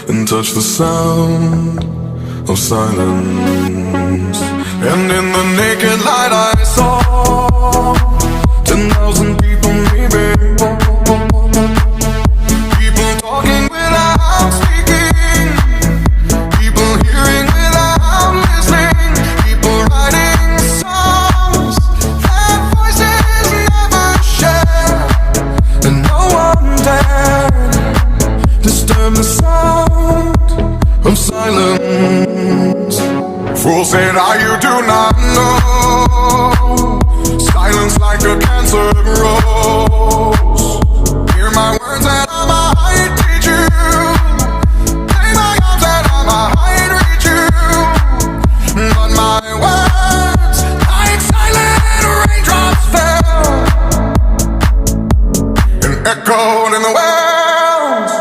and touch the sound of silence. And in the naked light I saw 10,000 people, maybe. People talking without speaking, people hearing without listening, people writing songs that voices never share, and no one dared disturb the sound of silence. Fool said, you do not know. Silence like a cancer grows.